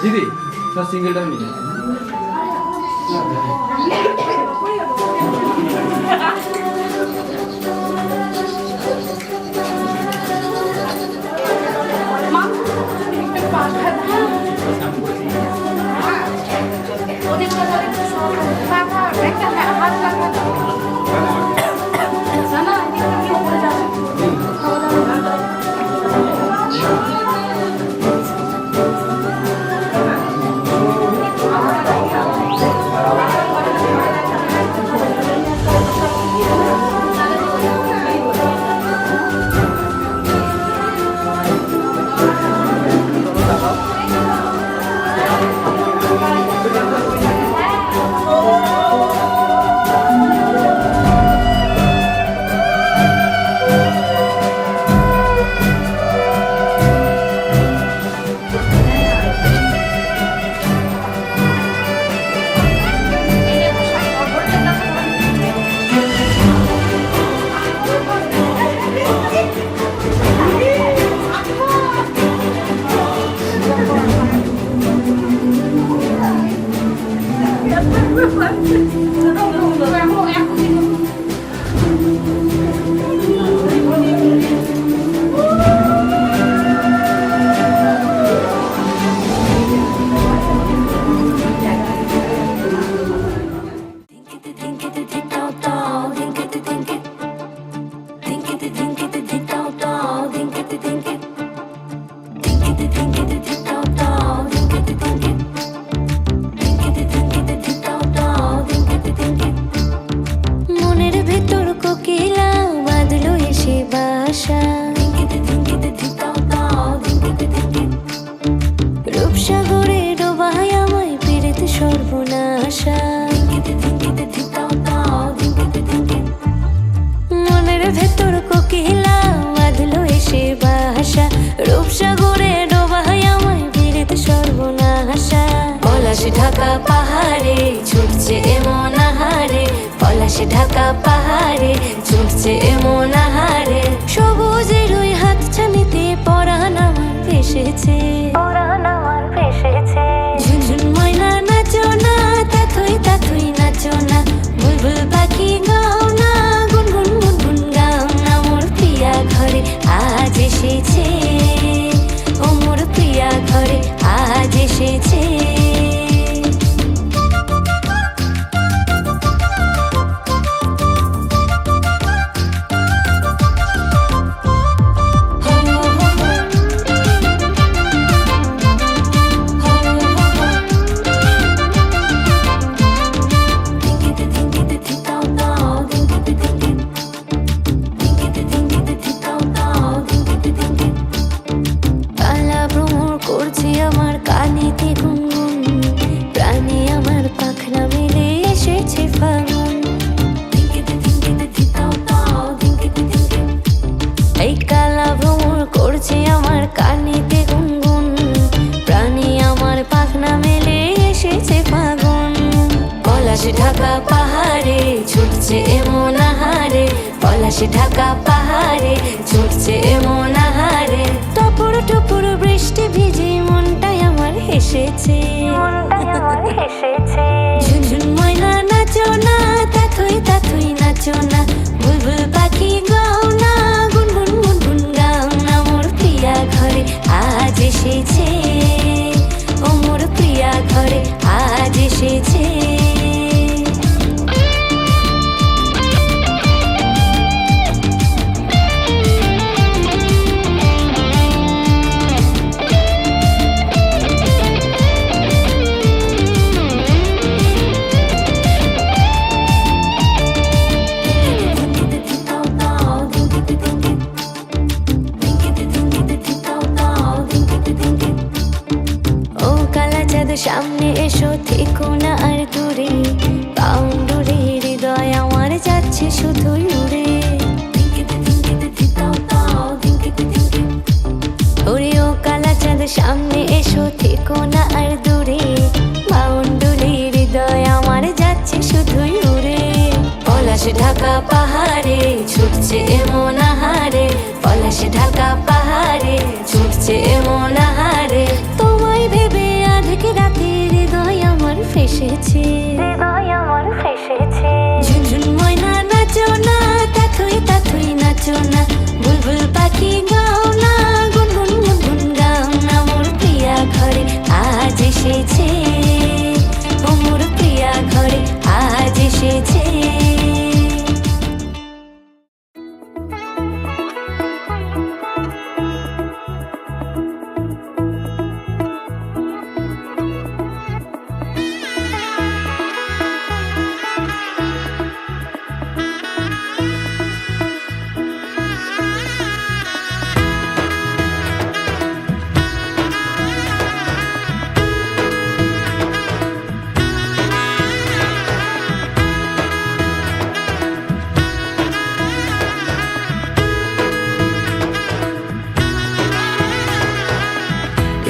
দিদি সব সিঙ্গেলটা নিয়ে ঢাকা পাহাড়ে ছুটছে এমন আহারে, পলাশে ঢাকা পাহাড়ে ছুটছে এমন আহারে। সবুজের ওই হাতছানিতে পরাণ আমার ভেসেছে, পরাণ আমার ভেসেছে। ঝুনঝুন ময়না নাচো না, তাথই তাথই নাচো না, বুলবুল পাখি গাও না, গুনগুন গুনগুন গাও না। মোর প্রিয়া ঘরে আজ এসেছে, ও মোর প্রিয়া ঘরে আজ এসেছে। ঢাকা পাহাড়ে ছুটছে এমন আহারে, পলাশে ঢাকা পাহাড়ে ছুটছে এমন আহারে। টপুর টপুর বৃষ্টি ভিজে মনটাই আমার হেসেছে, মনটাই আমার হেসেছে। ঝুনঝুন ময়না নাচো না, তাথই তাথই নাচো না, বুলবুল পাখি গাও না, গুনগুন গুনগুন গাও না। মোর প্রিয়া ঘরে আজ এসেছে, ও মোর প্রিয়া ঘরে আজ এসেছে। সামনে এসো, থেকো না আর দূরে, পাউন্ডুরে হৃদয় আমার যাচ্ছে শুধুই উড়ে। ওরে ও কালা চাঁদ সামনে এসো, থেকো না আর দূরে, পাউন্ডুরে হৃদয় আমার যাচ্ছে শুধুই উড়ে। পলাশ ঢাকা পাহাড়ে ছুটছে এমন আহারে, পলাশ ঢাকা পাহাড়ে ছুটছে এমন আহারে। তোমায় ভেবে আধেক রাতে হৃদয় আমার ফেসেছে, ঝুনঝুন ময়না নাচো না, তাথুই তাথুই নাচো না, বুলবুল পাখি গাও না, গুনগুন গুনগুন গাও না। মোর প্রিয়া ঘরে আজ এসেছে, ও মোর প্রিয়া ঘরে আজ এসেছে।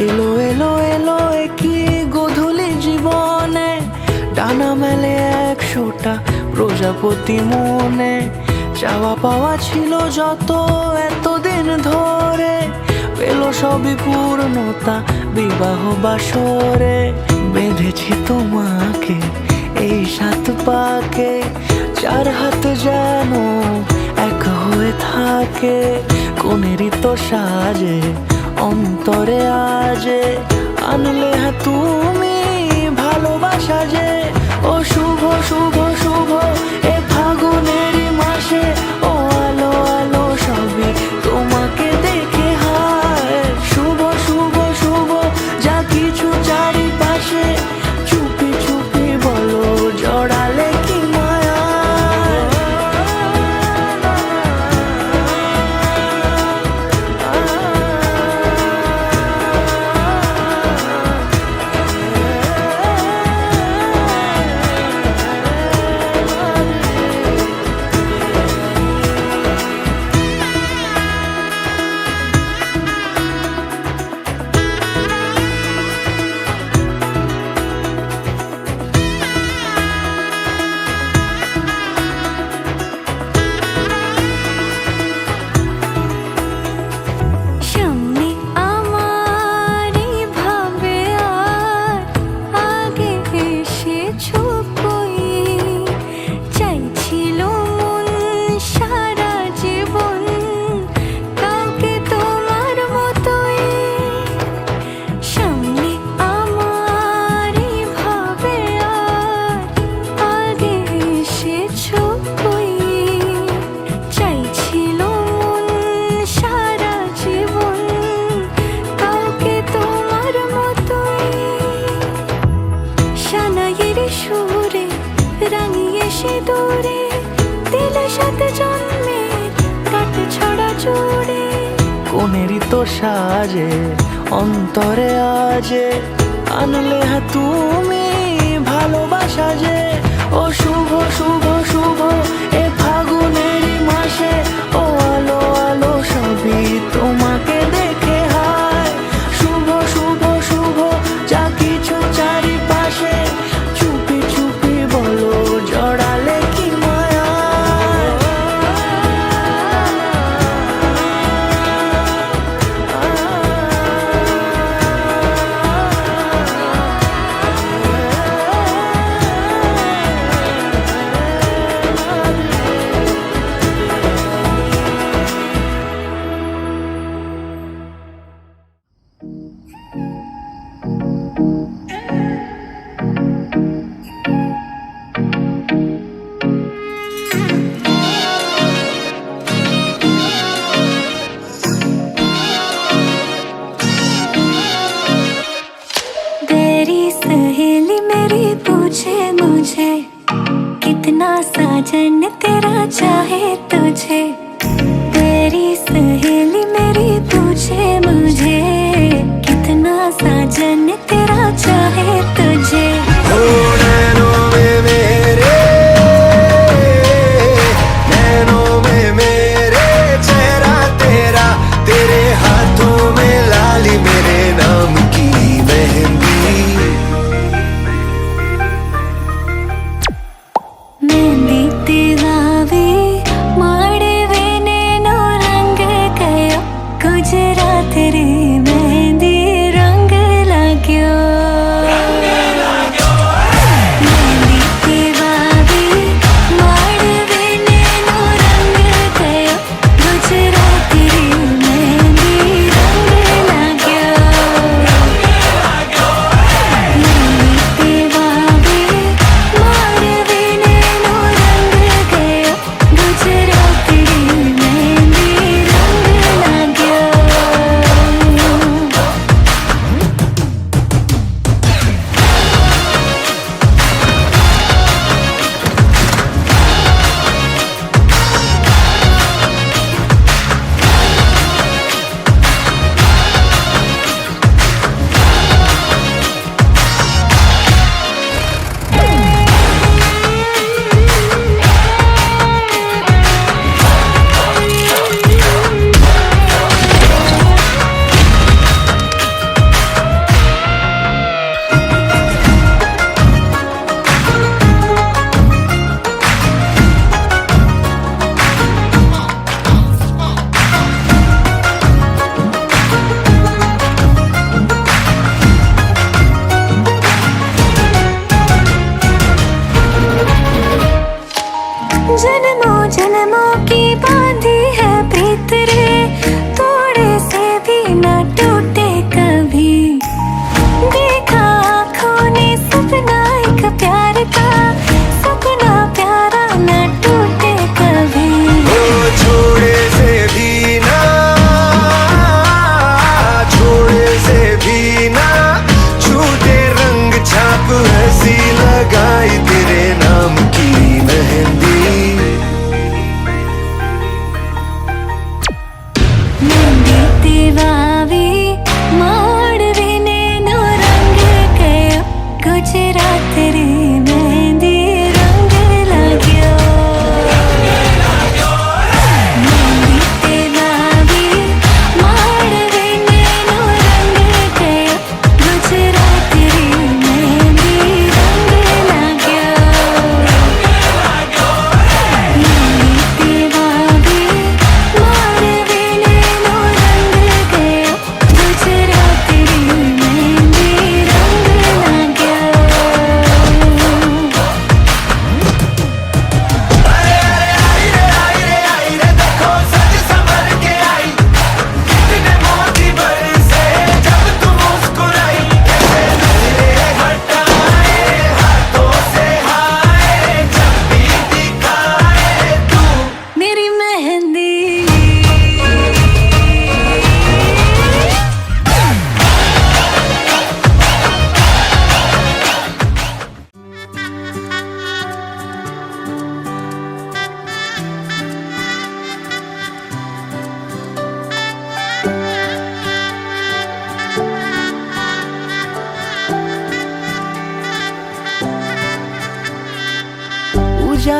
এলো এলো এলো একই গোধূলি জীবনে, ডানা মেলে 100টা প্রজাপতি মনে। চাওয়া পাওয়া ছিল যত এতদিন ধরে, পেল সবই পূর্ণতা বিবাহ বাসরে। বেঁধেছি তোমাকে এই 7 পাকে, 4 হাত যেন এক হয়ে থাকে। কোনেরই তো সাজে অন্তরে আজে, আনলে হ্যাঁ তুমি ভালোবাসা যে। ও শুভ শুভ শুভ এ ফাগুনেরই মাসে, ও আলো আলো সবই তোমাকে দেখে হায়। শুভ শুভ শুভ যা কিছু চারিপাশে, চুপি চুপি বলো জড়ালে কি মায়া। সামনে আমার এই ভাবে আর আগে এসেছো কই, চাইছিল মন সারা জীবন কাউকে তোমার মতোই। সামনে আমার এই ভাবে আর আগে এসেছো কই, চাইছিল মন সারা জীবন কাউকে তোমার মতোই। সানাইয়ের সুরে রাঙিয়ে সে দূরে, দিলে 7 জন্মের কাট ছড়া জোড়ে। কোনেরই তো সাজে অন্তরে আজে, আনলে হ্যাঁ তুমি ভালোবাসা যে। ও শুভ শুভ শুভ এ ফাগুনেরই মাসে, ও আলো আলো সবই তোমাকে দেখে হায়। শুভ শুভ শুভ যা কিছু চারিপাশে, চুপি চুপি বলো জড়ালে কি মায়া।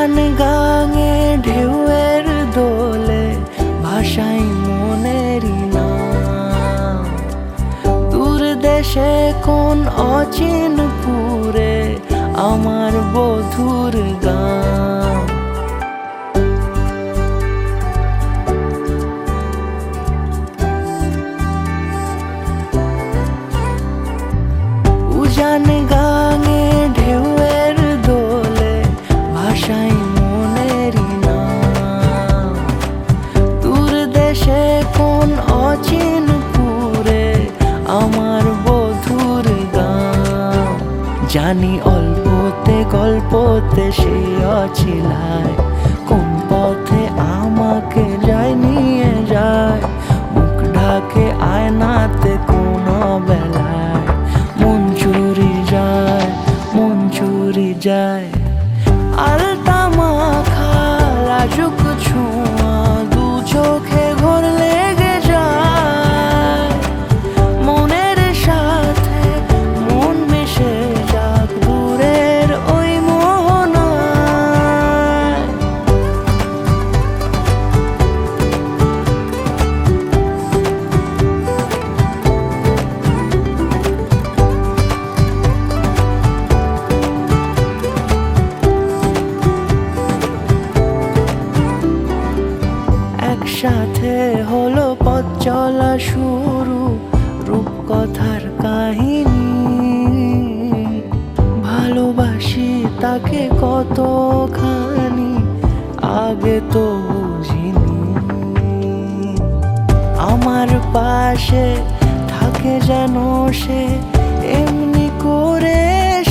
উজান গাঙে ঢেউয়ের দোলে ভাষাই মনেরই নাম। দূর দেশে কোন অচিনপুরে আমার বধুর গান। উজান গাঙে ঢেউয়ের দোলে ভাষাই মনেরই নাম। দূর দেশে কোন অচিনপুরে আমার বধুর গান। জানি অল্পতে গল্পতে সে অছিলায় কোন পথে আমাকে যায় নিয়ে যায়। মুখ ঢাকে আয়নাতে কোন বেলায় মন চুরি যায়, মন চুরি যায়। আলতা মাখা লাজুক ছোঁয়া দু চোখে ঘোর লেগে যায়। মনের সাথে মন মিশে যাক দূরের ওই মোহনায়। একসাথে হলো পথ চলা শুরু, রূপকথার কাহিনী। ভালোবাসি তাকে কতখানি আগে তো বুঝিনি। আমার পাশে থাকে যেন সে এমনি করে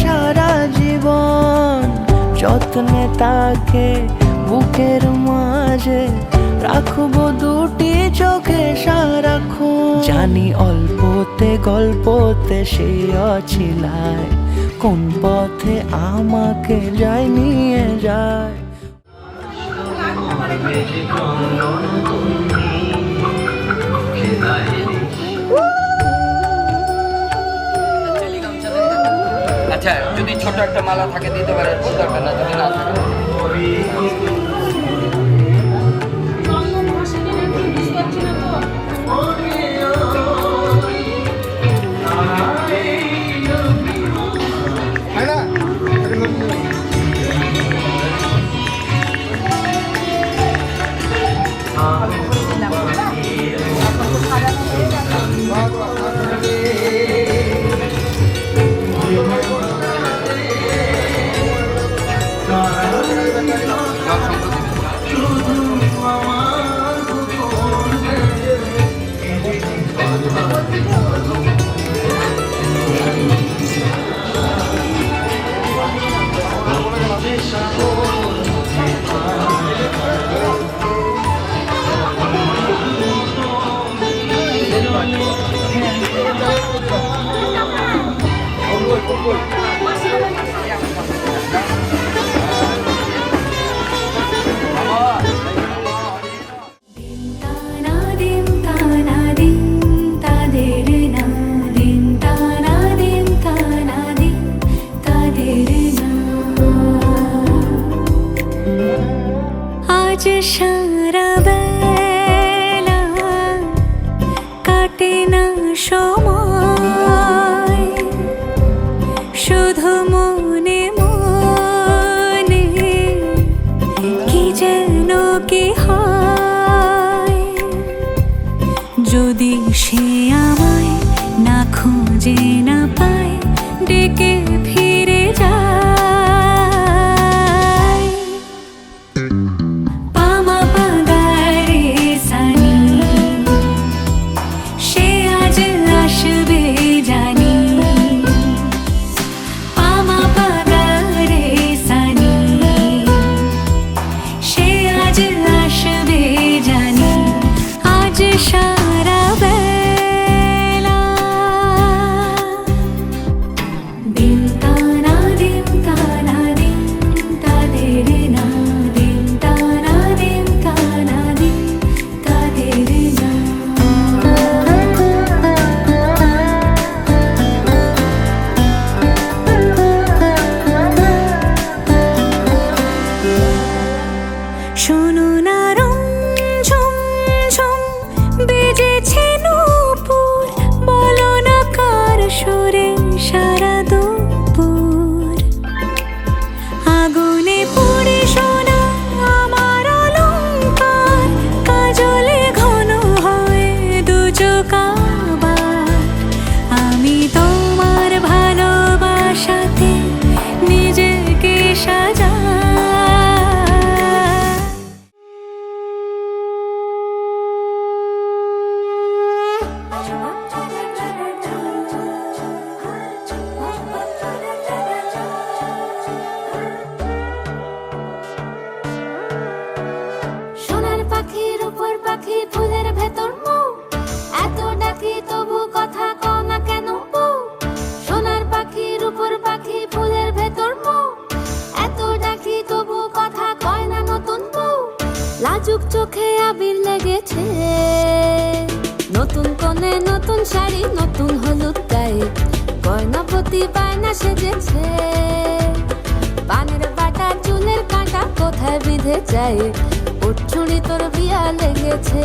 সারা জীবন। যত্নে তাকে বুকের মাঝে রাখবো দুটি চোখে সারাক্ষণ। জানি অল্পতে গল্পতে সে অছিলায় কোন পথে আমাকে যায় নিয়ে যায়। আচ্ছা, যদি ছোট একটা মালা থাকে দিতে পারে, দরকার না, যদি না থাকে সারা বেলা কাটে না সময়, শুধু মনে মনে কি যেন কি হয়। যদি সে আমায় না খুঁজে না পায়, ডেকে ফিরে যায়। সারা বেলা দিন তানা দিন তানা দিন তাদের না দিন তানা দিন তানা দিন তাদের না। আবির লেগেছে, নতুন কোণে নতুন শাড়ি নতুন হলুদ গায়ে, গয়নাপতি বায়না সেজেছে, পানের বাটা চুলের কাঁটা কোথায় বিঁধে যায়, ওর চুড়ি তোর বিয়া লেগেছে।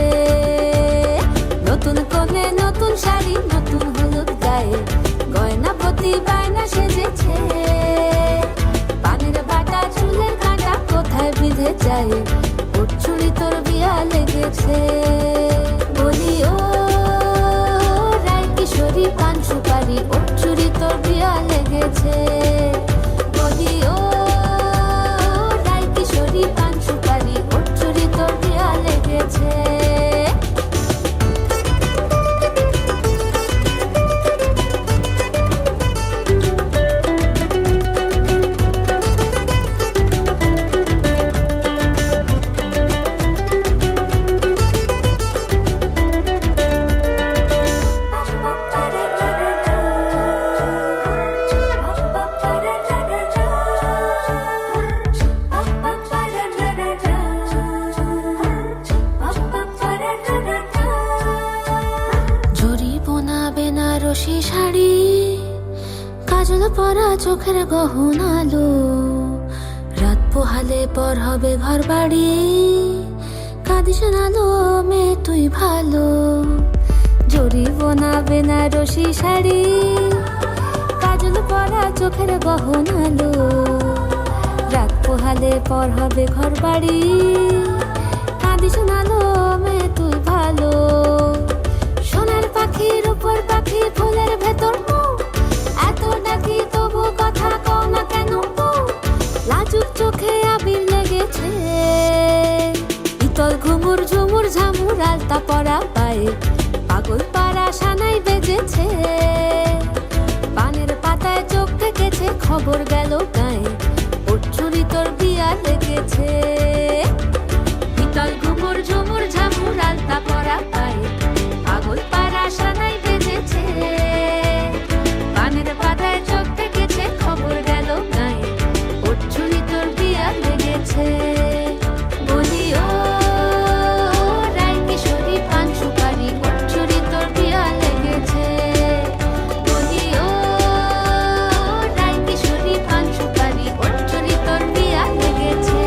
নতুন কোণে নতুন শাড়ি নতুন হলুদ গায়ে, গয়নাপতি বায়না সেজেছে, পানের বাটা চুলের কাঁটা কোথায় বিঁধে যায়, ওর চুড়ি তোর বিয়া লেগেছে। বলি ও রায় কিশোরী পান সুপারি, ওর চুড়ি তোর বিয়া লেগেছে। বলি ও রায় কিশোরী পান সুপারি, ওর চুড়ি তোর বিয়া লেগেছে। জরি বোনা বেনারসি শাড়ি, কাজল পরা চোখের গহনালো, রাত পোহালে পর হবে ঘর বাড়ি, কাঁদিস নালো মেয়ে তুই ভালো। জরি বোনা বেনারসি শাড়ি, কাজল পরা চোখের গহনালো, রাত পোহালে পর হবে ঘর বাড়ি, কাঁদিস নালো মেয়ে তুই ভালো। সোনার পাখির উপর পাখি ফুলের ভেতর এত ডাকি তবু কথা কও না কেন, লাজুক চোখে আবির লেগেছে, ইতল ঘুমুর ঝুমুর ঝামুর আলতা পরা পায়ে, পাগল পাড়া সানাই বেজেছে, পানের পাতায় চোখ থেকেছে খবর গেল গায়ে, ওর চুরি তোর বিয়া লেগেছে। ইতল ঘুমুর ঝুমুর ঝামুর আলতা পরা পায়ে, পাগল পাড়া সানাই বেজেছে, পানের পাতায় চোখ থেকেছে খবর গেল গায়ে, ওর চুরি তোর বিয়া লেগেছে। বলি ও রায় কিশোরী পান সুপারি, ওর চুরি তোর বিয়া লেগেছে। বলি ও রায় কিশোরী পান সুপারি, ওর চুরি তোর বিয়া লেগেছে।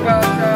Namaste.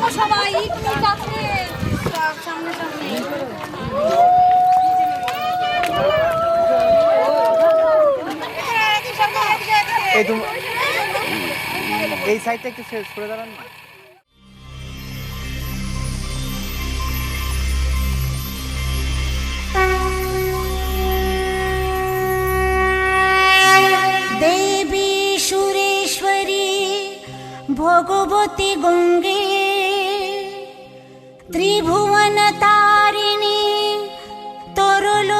থাকো সবাই একটু কাছে সামনে সামনে এই তুমি এই সাইডটা একটু সরে দাঁড়ান না। দেবী সুরেশ্বরী ভগবতী গঙ্গে ত্রিভুবন তারিণী তরল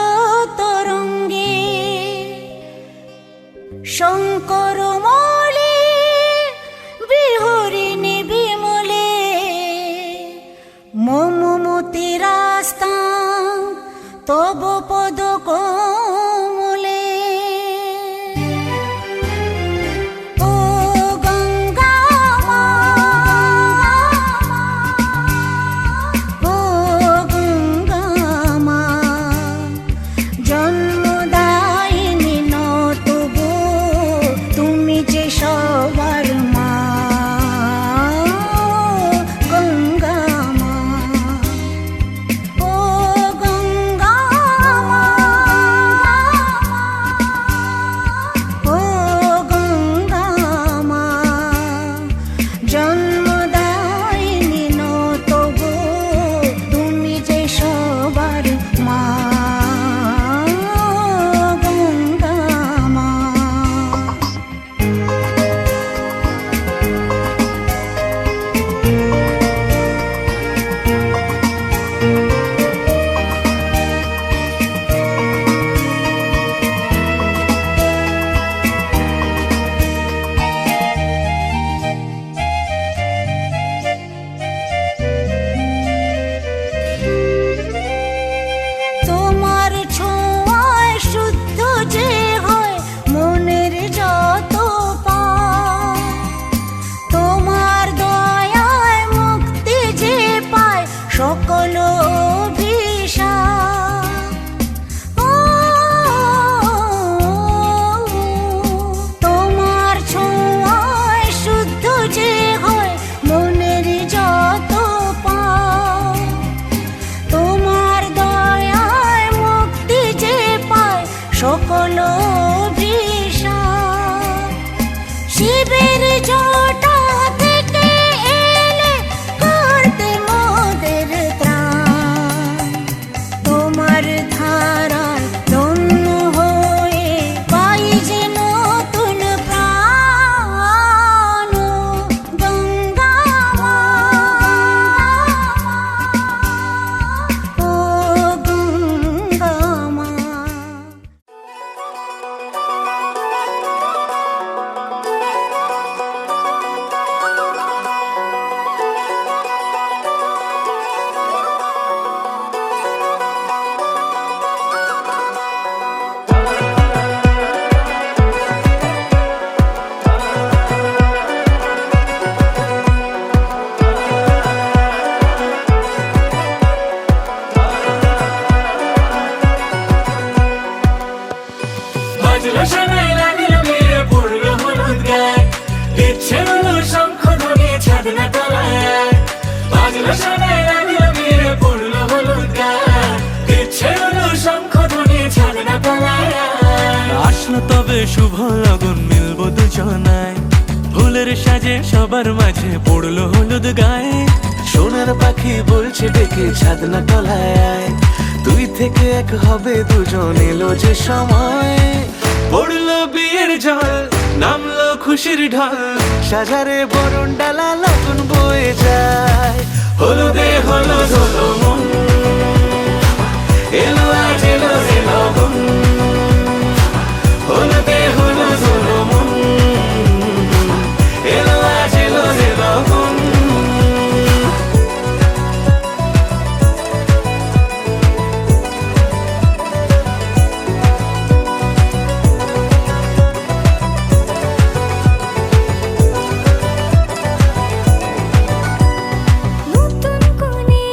তরঙ্গে শঙ্কর মৌলি বিহরিণী বিমলে মমমতি রাস্তা তব পদ কোমলে ও গঙ্গা মা, ও গঙ্গা মা, জন্মদায়িনী নত গো তুমি যে সবার মা গঙ্গা মা, ও গঙ্গা মা, ও গঙ্গা মা, জন্মদায়িনী নত গো তুমি যে সবার মা গঙ্গা মা। তোমার ছোঁয়ায় শুদ্ধ যে হয় মনের যত পাপ, তোমার দয়ায় মুক্তি যে পায় সকল অভিশাপ। ও, তোমার ছোঁয়ায় শুদ্ধ যে হয় মনের যত পাপ, তোমার দয়ায় মুক্তি যে পায় সকল অভিশাপ। শিবের জটা থেকে এলে করতে মোদের ত্রাণ, তোমার ধারায় ধন্য হয়ে পাই যে নতুন প্রাণ গঙ্গা মা, ও গঙ্গা মা। বাজলো শোনাই লাগলো মেরে পড়লো হলুদ গায়ে, ইচ্ছে হলো শঙ্খ ধ্বনি ছাদনা তলায়। বাজলো শোনাই লাগলো মেরে পড়লো হলুদ গায়ে, ইচ্ছে হলো শঙ্খ ধ্বনি ছাদনা তলায়। আসলো তবে শুভ লগন মিলবো দুজনায়, ফুলের সাজে সবার মাঝে পড়লো হলুদ গায়ে। সোনার পাখি বলছে ডেকে ছাদনা তলায় আয়, দুই থেকে এক হবে দুজন এলো যে সময়। পড়লো বিয়ের জল, নামলো খুশির ঢল, সাজারে বরণ ডালা লগন বয়ে যায়। হলুদে হলুদ হলো মন, এলো আজ এলো রে লগন। হলুদে হলুদ হলো মন, এলো আজ এলো রে লগন। নতুন কোণে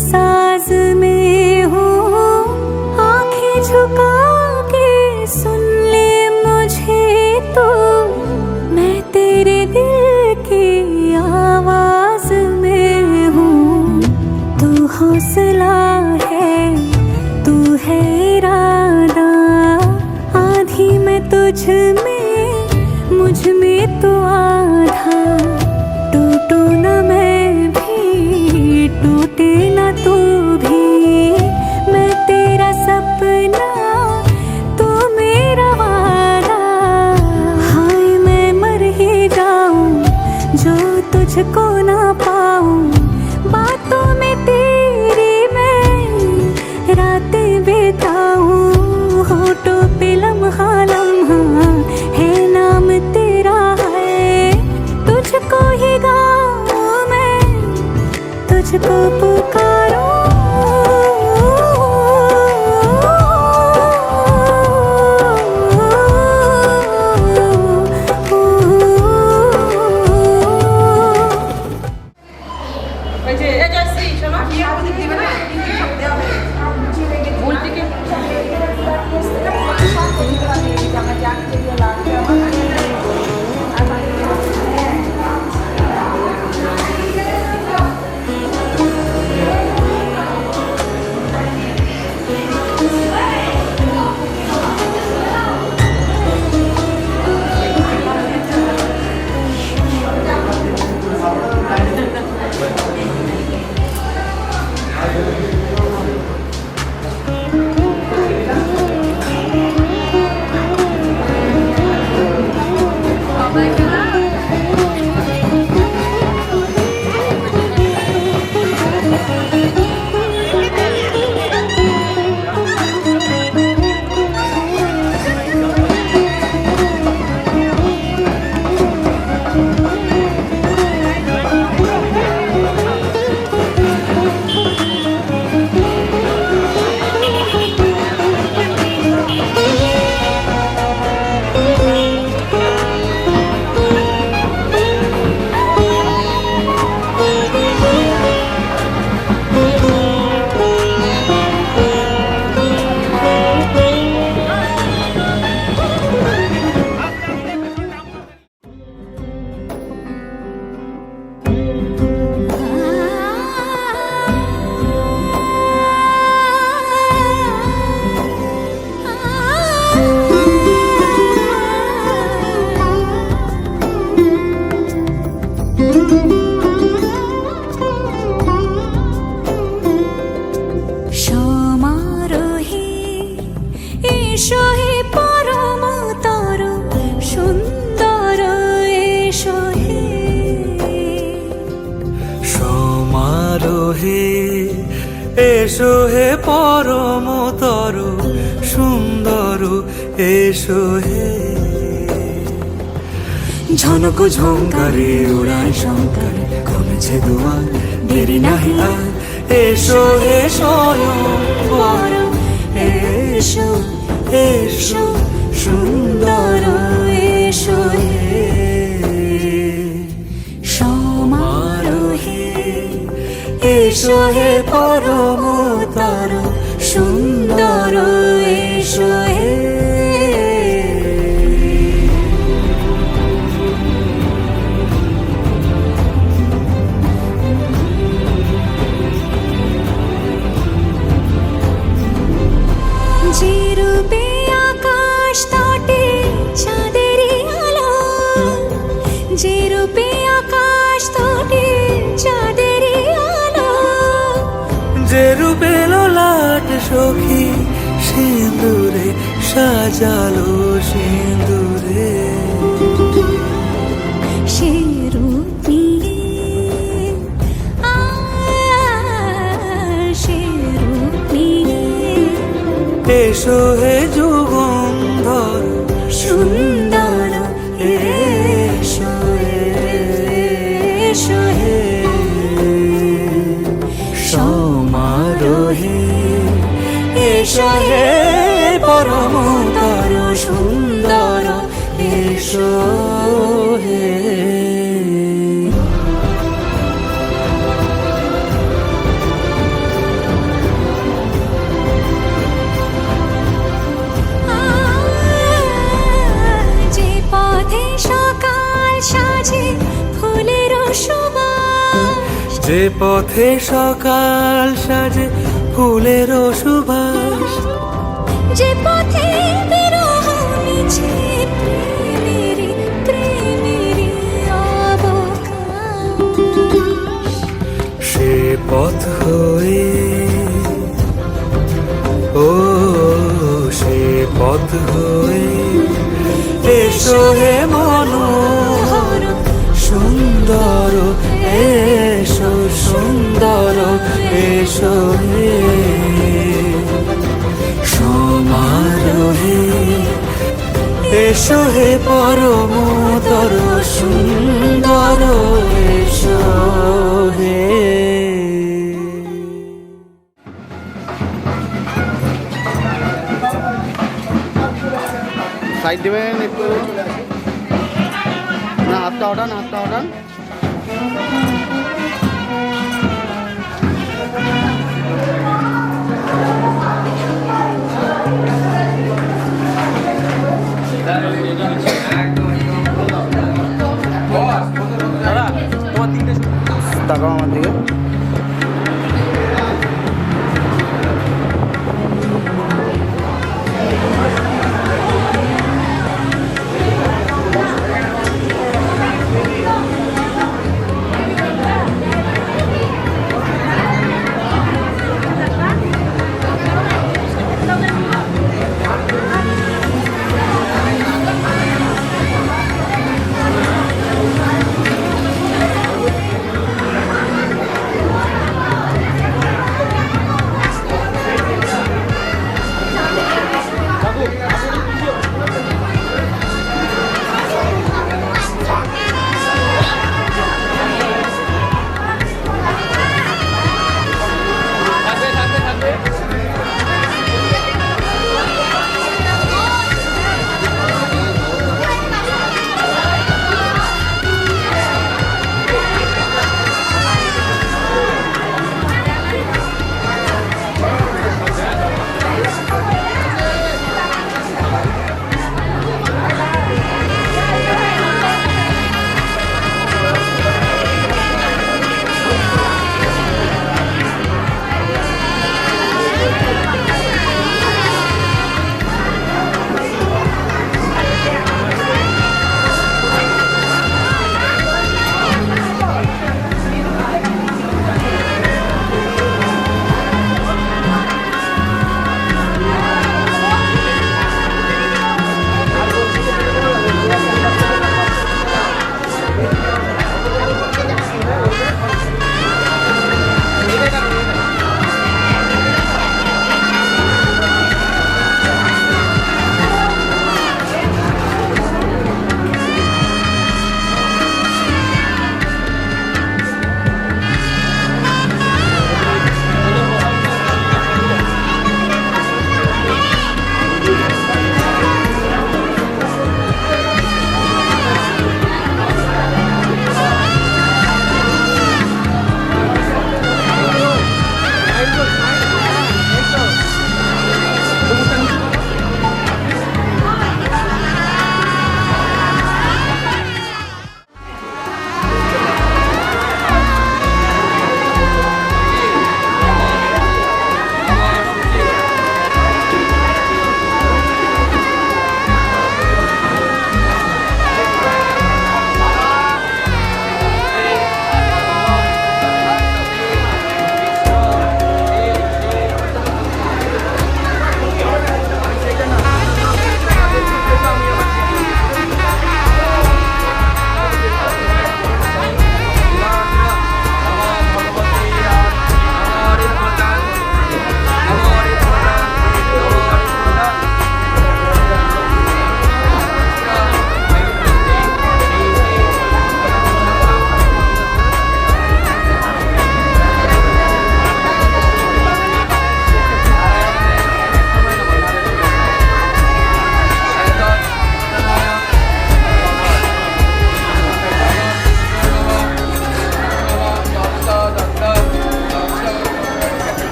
साज में हूँ, आंखें झुका के सुन ले मुझे तो, मैं तेरे दिल की आवाज में हूँ। तू हौसला है, तू है इरादा, आधी मैं तुझ में, मुझ में तो आधा। टूटू न मैं भी, टूटे न तू भी, मैं तेरा सपना, तू मेरा वादा। हाय मैं मर ही जाऊं जो तुझको ना पाऊं, बातों में तेरी मैं रातें बिताऊं। होठों पे लम्हा लम्हा है नाम तेरा है, तुझको ही गाऊं मैं, तुझको पुकारूं। এসো হে পরমতর সুন্দর, এসো হে। ঝনক ঝঙ্কারে উড়ায় শঙ্কর, কমেছে দুয়ার দেরি নাহি আর। এসো হে স্বয়ংবর, এসো এসো সুন্দর, এসো হে সমারোহে। এসো হে পরমতর সুন্দর, এসো হে। যে রূপে আকাশ তটে চাঁদেরই আলো, যে রূপে আকাশ তটে চাঁদেরই আলো, যে রূপে ললাট সখী সিঁদুরে সাজালো সিঁদুরে। সে রূপ নিয়ে সে রূপ নিয়ে এসো হে যুগন্ধর সুন্দর, এসো এসো হে সমারোহে। এসো হে পরমতর সুন্দর, এসো হে। যে পথে সকাল সাজে ফুলেরও সুবাস, যে পথে বিরহ মিছে প্রেমেরই প্রেমেরই অবকাশ, সে পথ হয়ে ও সে পথ হয়ে এসো হে মনোহর সুন্দর, এসো সুন্দর, এসো হে সমারোহে, এসো হে পরমতর সুন্দর, এসো হে। সাইড দেবেন একটু, না হাতটা ওঠান, হাতটা ওঠান। তাকাও আমার দিকে।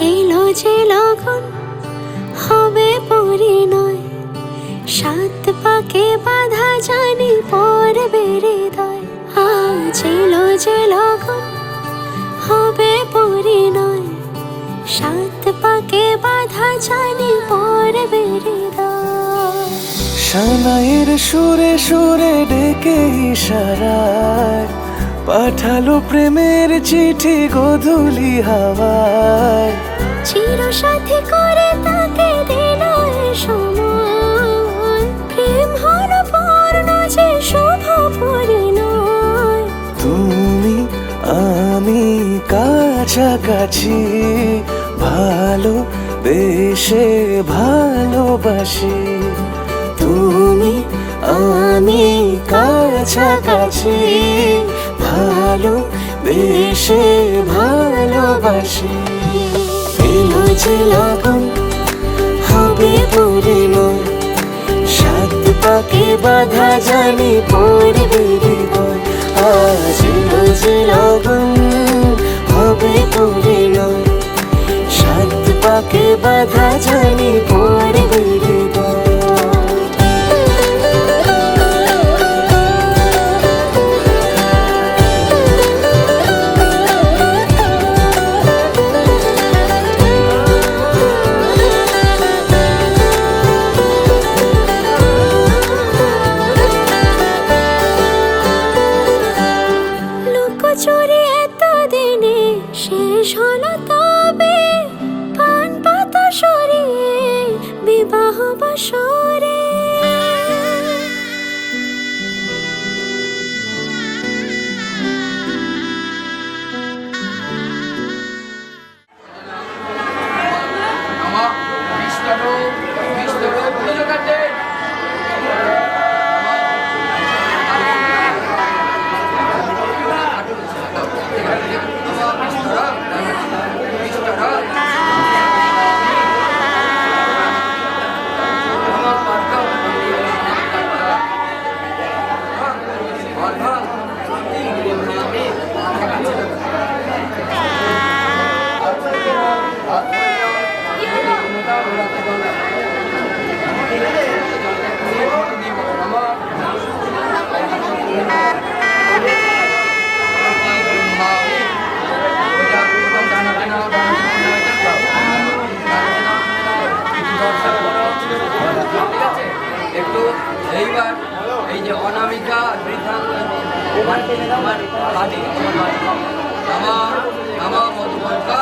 এলো যে লগন হবে পরিণয়, সাত পাকে বাধা জানি পড়বে হৃদয়। আজ এলো যে লগন হবে পরিণয়, সাত পাকে বাধা জানি পড়বে হৃদয়। সানাইয়ের সুরে সুরে ডেকে ইশারায় পাঠালো প্রেমের চিঠি গোধূলি হাওয়ায়। চির সাথী করে তাকে দিল এ সময়, প্রেম হলো পূর্ণ যে শুভ পরিণয়। তুমি আমি কাছাকাছি, ভালো বেশে ভালোবাসি। তুমি আমি কাছাকাছি, ভালো বেশে ভালোবাসি। এলো যে লগন হবে পরিণয়, সাত পাকে বাধা জানি পড়বে হৃদয়। আজ এলো যে লগন হবে পরিণয়, সাত পাকে বাধা জানি পড়বে হৃদয়। চুরি এতদিনে শেষ হলো তবে, পান পাতা সরিয়ে বিবাহ বাসরে। আমার বিস্তর পুজো কাটে একটু। এইবার এই যে অনামিকা বৃদ্ধা আমার দাদি, আমার মধুবর্ষা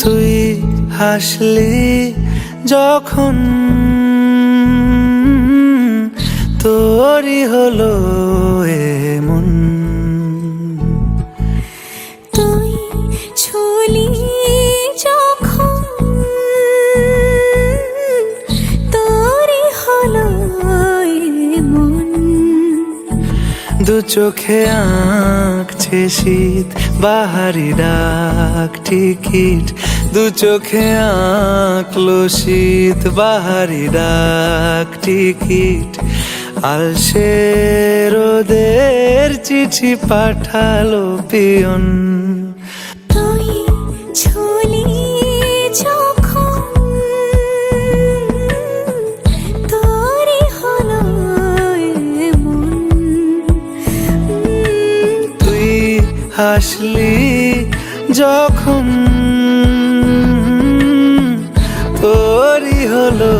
তুই হাসলি যখন তোরই হলো এমন, তুই ছুলি যখন তোরই হলো এমন। দু চোখে আঁকছে শীত বাহারি ডাক টিকিট, দু চোখে আঁকলো শীত বাহারি ডাক টিকিট। আলসে রোদের চিঠি পাঠালো পিয়ন, তুই ছুলি যখন তোরই হলো এমন। তুই হাসলি যখন তোরই হলো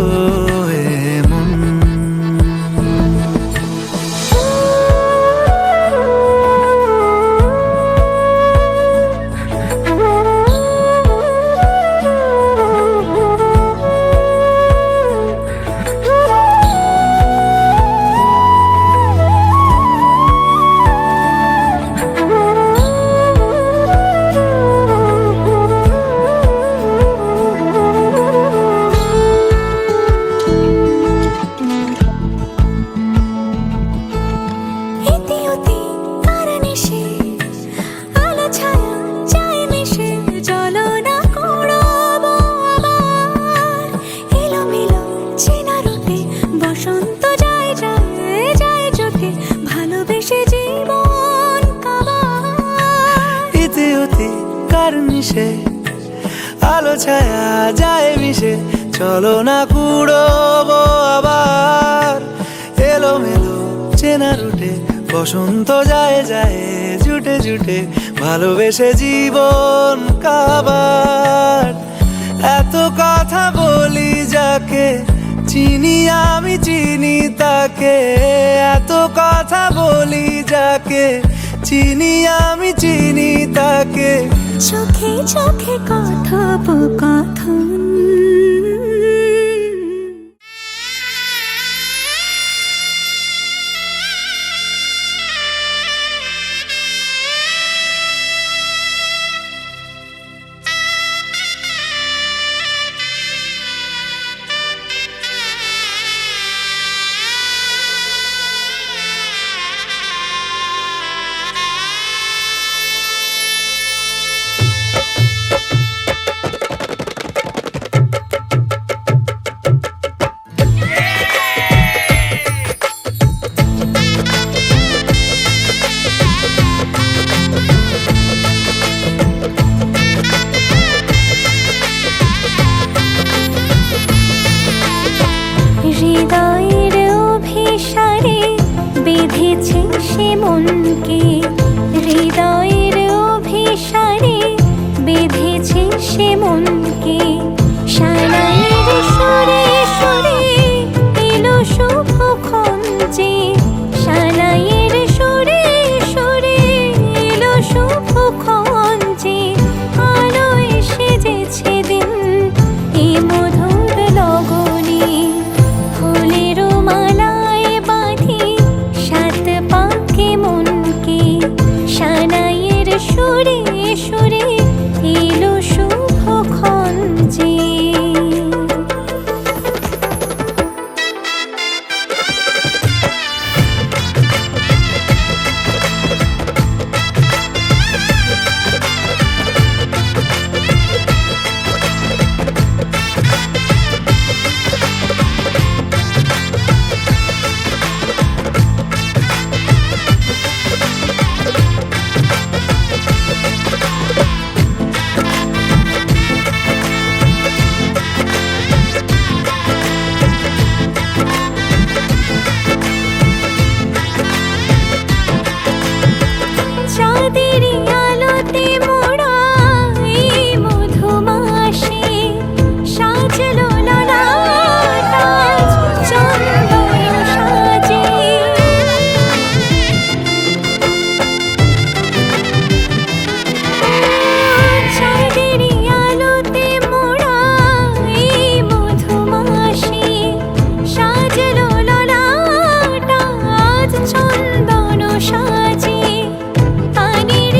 এমন। তোমার নিশে আলো ছায়া যায় মিশে, চলো না কুড়োবো আবার এলোমেলো চেনা রুটে, বসন্ত যায় যায় জুটে জুটে, ভালোবেসে জীবন কাবার। এত কথা বলি যাকে চিনি আমি চিনি তাকে, এত কথা বলি যাকে চিনি আমি চিনি তাকে, চোখে চোখে কথোপকথন। হৃদয়ের অভিসারে বেঁধেছে সে মনকে, হৃদয়ের অভিসারে বেঁধেছে সে মনকে, সানাইয়ের সুরে সুরে এলো শুভক্ষণ যে, সানাইয়ের সুরে সুরে এলো শুভক্ষণ যে, আলোয় সেজেছে দিন এ মধুর লগনে, ফুলের মালায় বাঁধি সাত পাকে মনকে, সানাইয়ের সুরে সুরে এলো শুভক্ষণ যে। চাঁদের আলোতে মোড়া এই মধুমাসে সাজলো ললাট আজ চন্দন সাজে, চাঁদের আলোতে মোড়া এই মধুমাসে সাজলো ললাট আজ চন্দন সাজে, পানির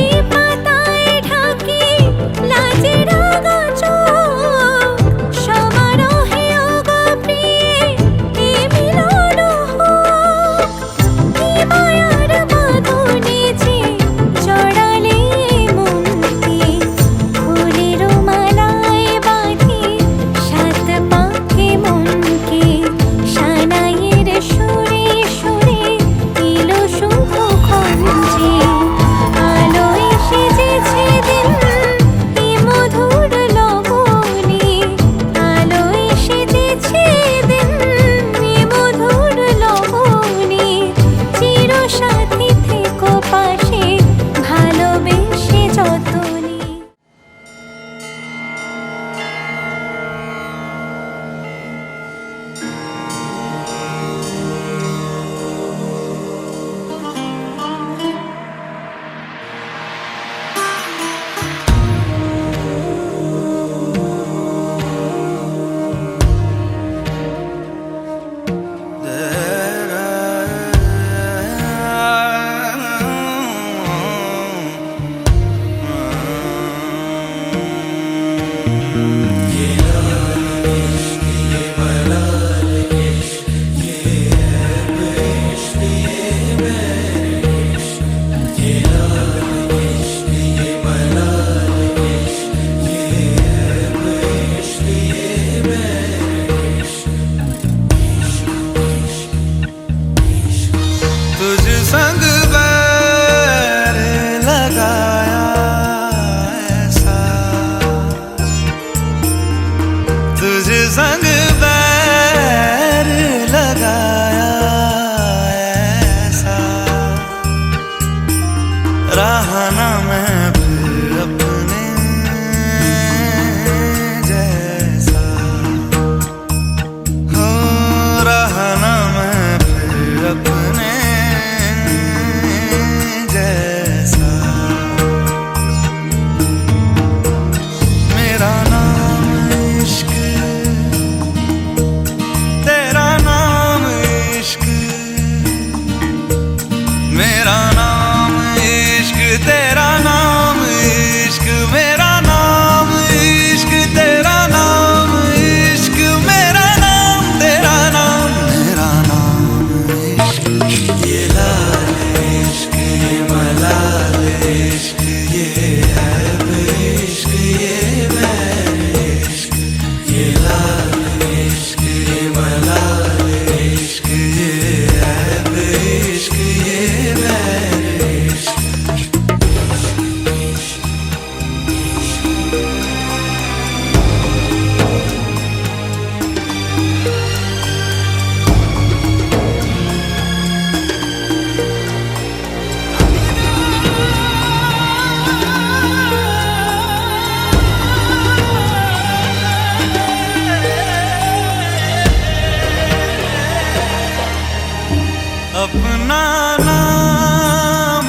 अपना नाम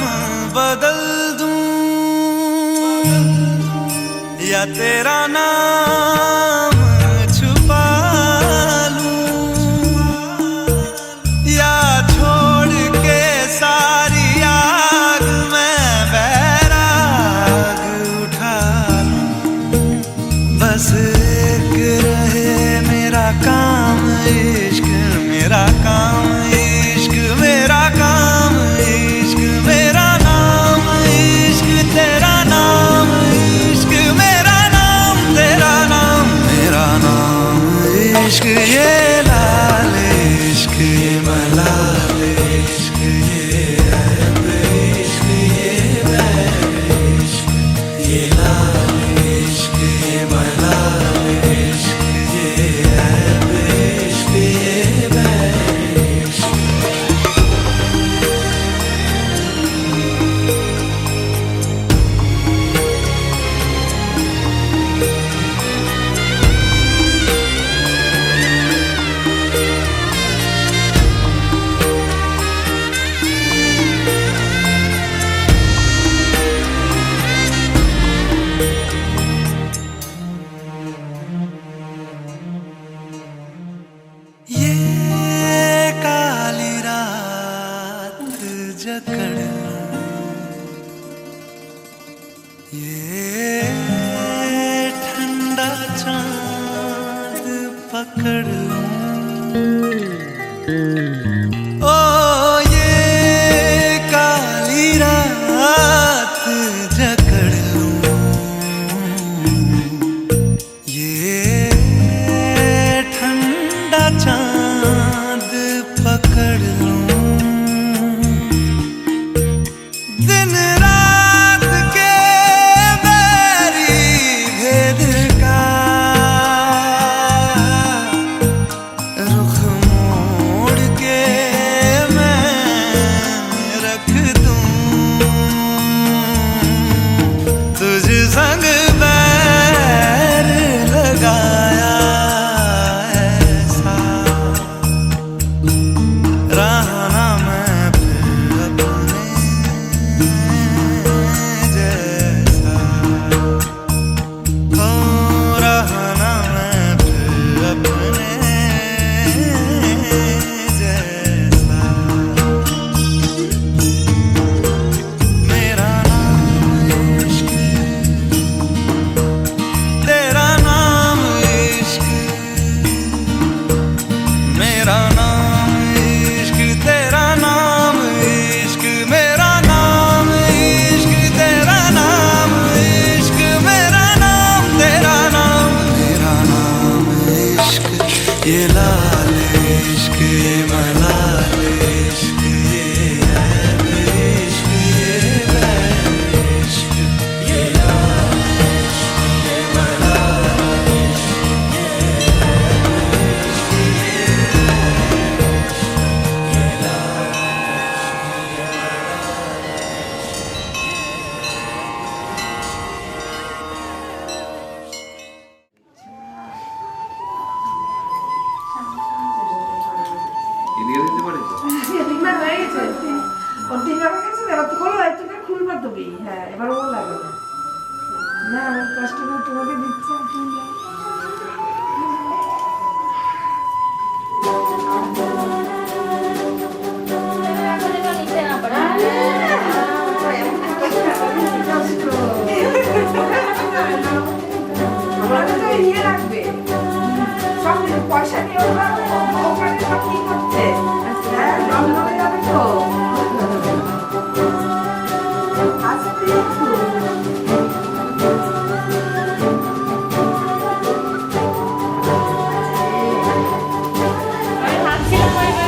बदल दूं या तेरा नाम छुपा लूं या छोड़ के सारी आग में बैराग उठा लूं बस एक रहे मेरा काम इश्क मेरा काम इश्क मेरा काम इश्क मेरा नाम इश्क तेरा नाम इश्क मेरा नाम तेरा नाम मेरा नाम इश्क ये लाल इश्क ये मलाल इश्क ये ऐब इश्क ये बैर इश्क ये लाल इश्क ये मलाल इश्क ये ऐब इश्क ये बैर इश्क ये काली रात जकड़ लूं ये ठंडा चांद पकड़ लूं ओ ये काली रात जकड़ लूं ये ठंडा चांद पकड़ लूं दिन रात के बैरी भेद का रुख मोड़ के मैं रख दूं तुझ संग बैर लगाया ऐसा रहना मैं फिर अपने जैसा हो रहना मैं फिर अपने जैसा मेरा नाम इश्क तेरा नाम इश्क मेरा नाम इश्क तेरा नाम इश्क मेरा नाम इश्क तेरा नाम इश्क मेरा नाम तेरा नाम मेरा नाम इश्क ये लाल इश्क ये मलाल इश्क ये ऐब इश्क ये बैर इश्क ये लाल इश्क ये मलाल इश्क ये ऐब इश्क ये এদিকে দিতে পারিস তিনবার হয়ে গেছে ওর তিনবার হয়ে গেছে এবার তো খোলো দায়িত্বটা খুলবা তুমি হ্যাঁ এবার ও লাগবে না আমি কষ্ট করে তোমাকে দিচ্ছি আর তুমি নাও। আমাকে তো ইয়ে রাখবে সব পয়সা নিয়ে ওখানে সব কি করছে হ্যাঁ জল হয়ে যাবে তো আস্তে একটু আমি ভাবছিলাম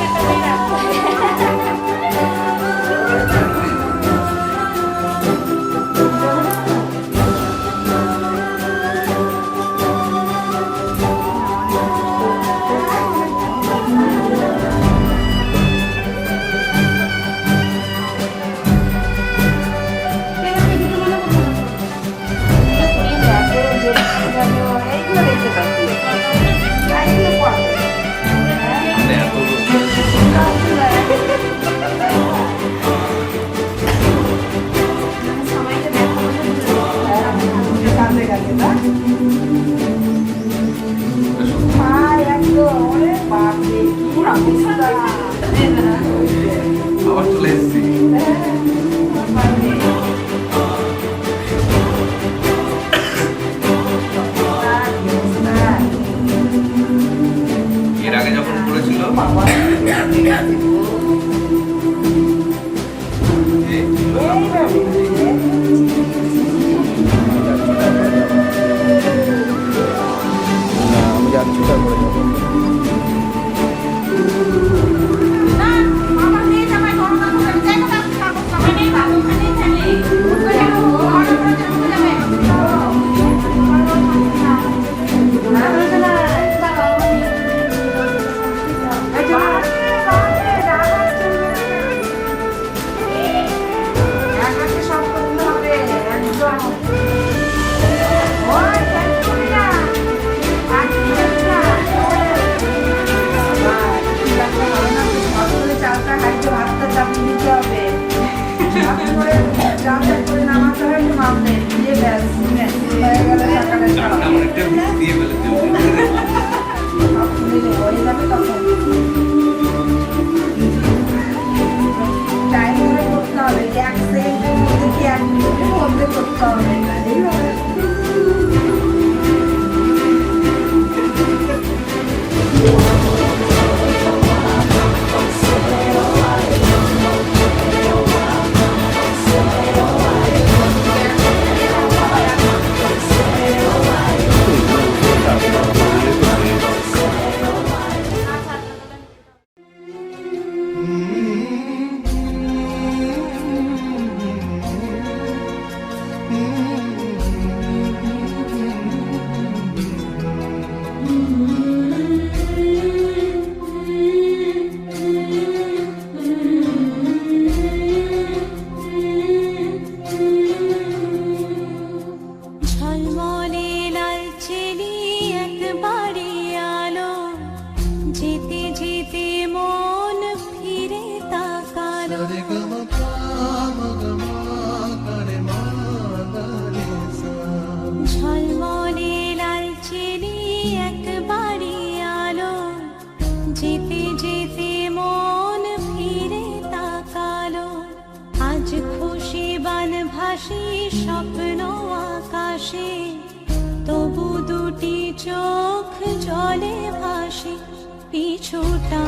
ঝলমলে লালচেনে একবারই আলো, যেতে যেতে মন ফিরে তাকালো। আজ খুশি বান ভাসি স্বপ্ন আকাশে, তবু দুটি চোখ জলে ভাসে পিছুটা